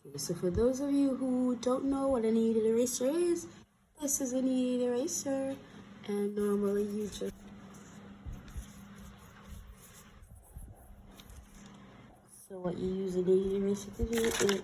Okay, so for those of you who don't know what a kneaded eraser is, this is a kneaded eraser, and normally you just so what you use a kneaded eraser to do is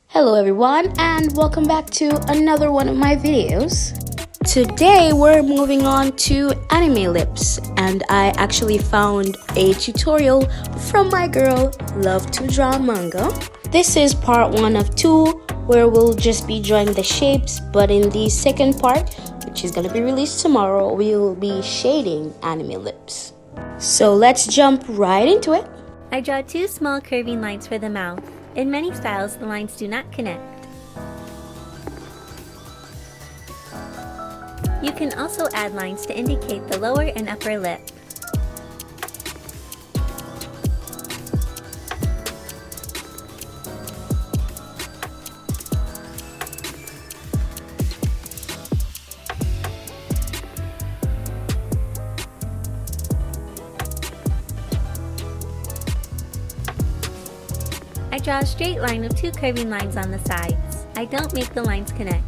hello everyone, and welcome back to another one of my videos. Today we're moving on to anime lips, and I actually found a tutorial from my girl Love to Draw Manga. This is part 1 of 2, where we'll just be drawing the shapes, but in the second part, which is going to be released tomorrow, we'll be shading anime lips. So let's jump right into it. I draw 2 small curving lines for the mouth. In many styles, the lines do not connect. You can also add lines to indicate the lower and upper lip. I draw a straight line with 2 curving lines on the sides. I don't make the lines connect.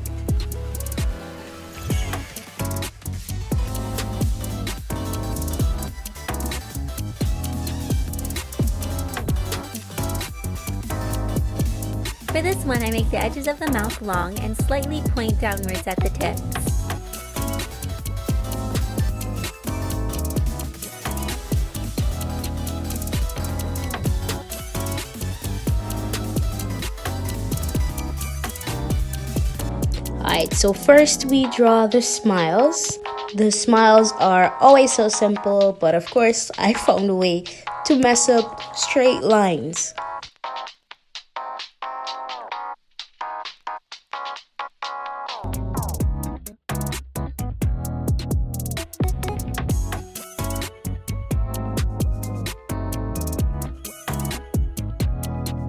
For this one, I make the edges of the mouth long and slightly point downwards at the tips. Alright, so first we draw the smiles. The smiles are always so simple, but of course I found a way to mess up straight lines.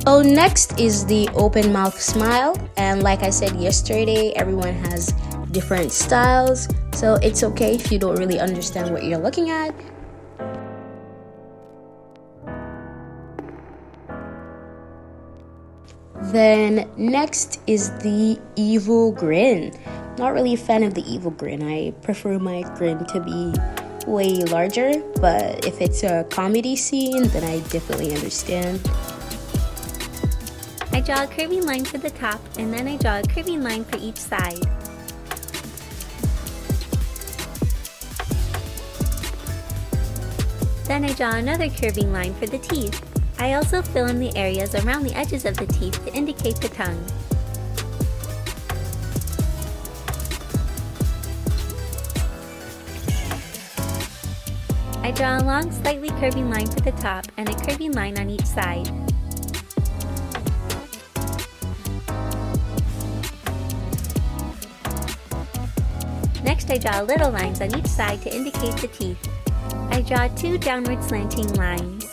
So next is the open mouth smile, and like I said yesterday, everyone has different styles, so it's okay if you don't really understand what you're looking at. Then next is the evil grin. Not really a fan of the evil grin. I prefer my grin to be way larger, but if it's a comedy scene, then I definitely understand. I draw a curving line for the top, and then I draw a curving line for each side. Then I draw another curving line for the teeth. I also fill in the areas around the edges of the teeth to indicate the tongue. I draw a long, slightly curving line for the top and a curving line on each side. Next, I draw little lines on each side to indicate the teeth. I draw 2 downward slanting lines.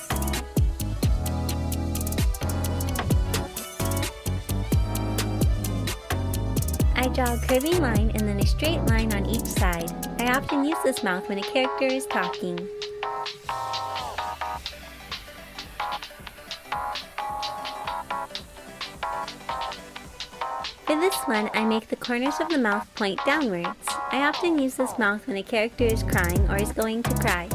I draw a curving line and then a straight line on each side. I often use this mouth when a character is talking. For this one, I make the corners of the mouth point downwards. I often use this mouth when a character is crying or is going to cry.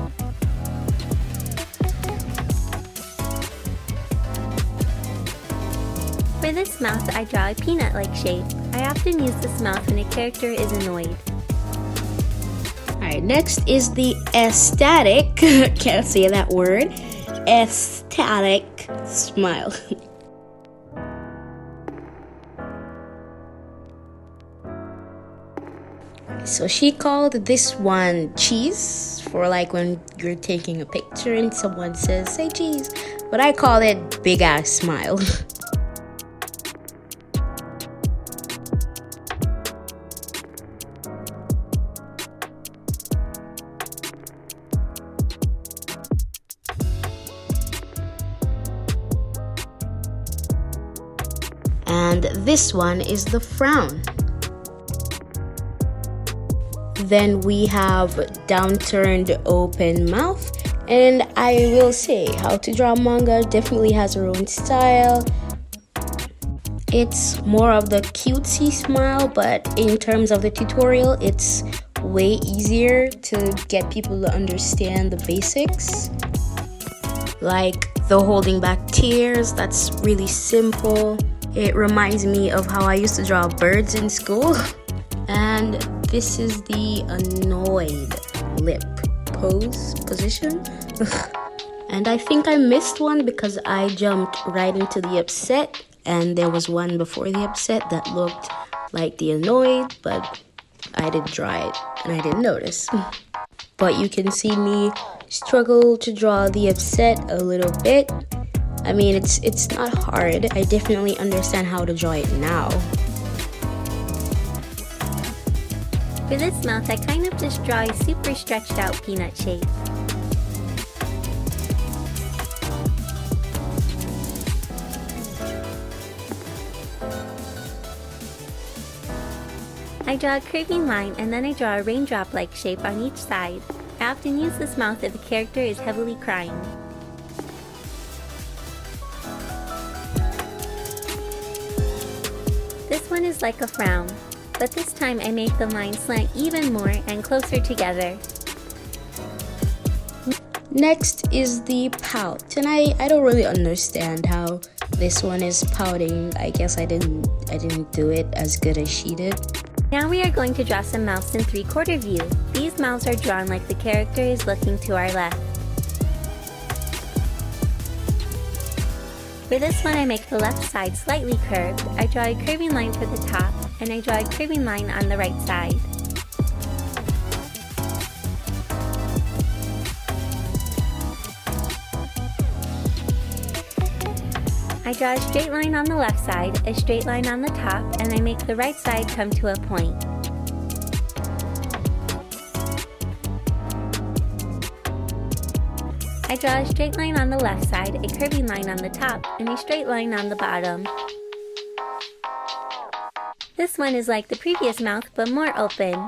For this mouth, I draw a peanut-like shape. I often use this mouth when a character is annoyed. Alright, next is the ecstatic, can't say that word, ecstatic smile. So she called this one cheese for like when you're taking a picture and someone says, say cheese. But I call it big ass smile. And this one is the frown. Then we have downturned open mouth. And I will say, how to draw manga definitely has her own style. It's more of the cutesy smile, but in terms of the tutorial, it's way easier to get people to understand the basics. Like the holding back tears, that's really simple. It reminds me of how I used to draw birds in school. And this is the annoyed lip position. And I think I missed one because I jumped right into the upset, and there was one before the upset that looked like the annoyed, but I didn't draw it and I didn't notice. But you can see me struggle to draw the upset a little bit. I mean, it's not hard. I definitely understand how to draw it now. For this mouth, I kind of just draw a super stretched out peanut shape. I draw a curving line and then I draw a raindrop-like shape on each side. I often use this mouth if a character is heavily crying. This one is like a frown, but this time I make the line slant even more and closer together. Next is the pout, and I don't really understand how this one is pouting. I guess I didn't do it as good as she did. Now we are going to draw some mouths in 3/4 view. These mouths are drawn like the character is looking to our left. For this one, I make the left side slightly curved. I draw a curving line for the top, and I draw a curving line on the right side. I draw a straight line on the left side, a straight line on the top, and I make the right side come to a point. I draw a straight line on the left side, a curving line on the top, and a straight line on the bottom. This one is like the previous mouth, but more open.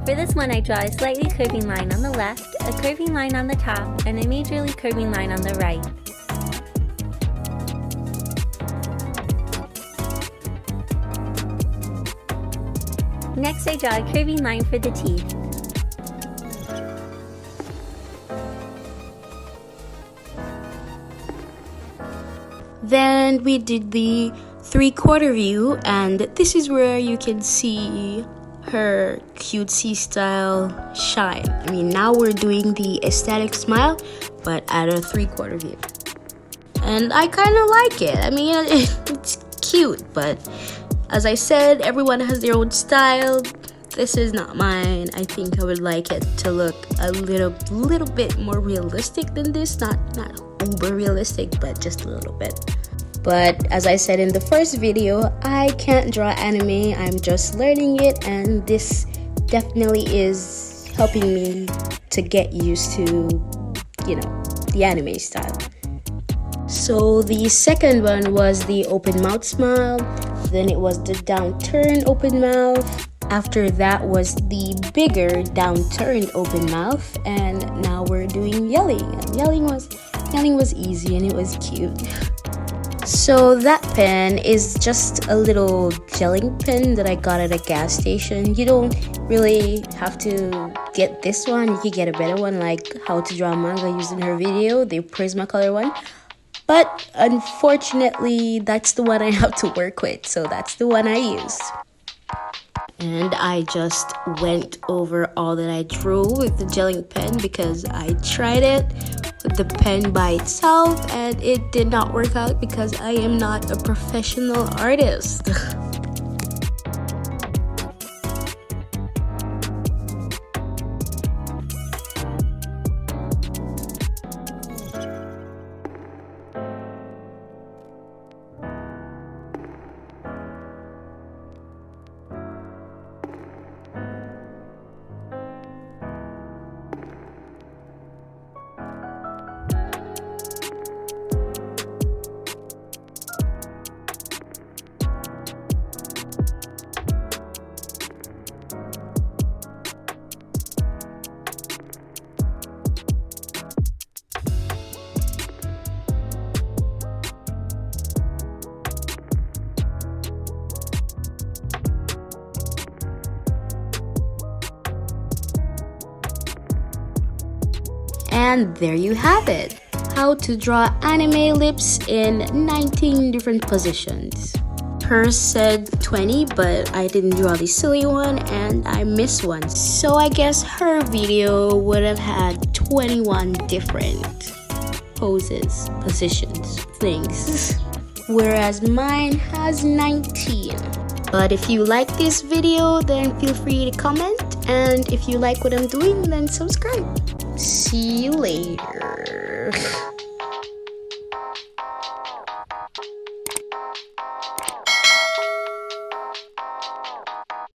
For this one, I draw a slightly curving line on the left, a curving line on the top, and a majorly curving line on the right. Next, I draw a curving line for the teeth. Then we did the 3/4 view, and this is where you can see her cutesy style shine. I mean, now we're doing the aesthetic smile, but at a 3/4 view. And I kind of like it. I mean, it's cute, but as I said, everyone has their own style. This is not mine. I think I would like it to look a little bit more realistic than this. Not uber realistic, but just a little bit. But as I said in the first video, I can't draw anime. I'm just learning it, and this definitely is helping me to get used to, the anime style. So the second one was the open mouth smile. Then it was the downturned open mouth. After that was the bigger downturned open mouth, and now we're doing yelling. And yelling was easy and it was cute. So that pen is just a little gelling pen that I got at a gas station. You don't really have to get this one. You can get a better one, like how to draw manga used in her video, the Prismacolor one. But unfortunately, that's the one I have to work with, so that's the one I used. And I just went over all that I drew with the gelling pen because I tried it with the pen by itself and it did not work out because I am not a professional artist. And there you have it. How to draw anime lips in 19 different positions. Hers said 20, but I didn't draw the silly one and I missed one. So I guess her video would have had 21 different poses, positions, things. Whereas mine has 19. But if you like this video, then feel free to comment. And if you like what I'm doing, then subscribe. See you later.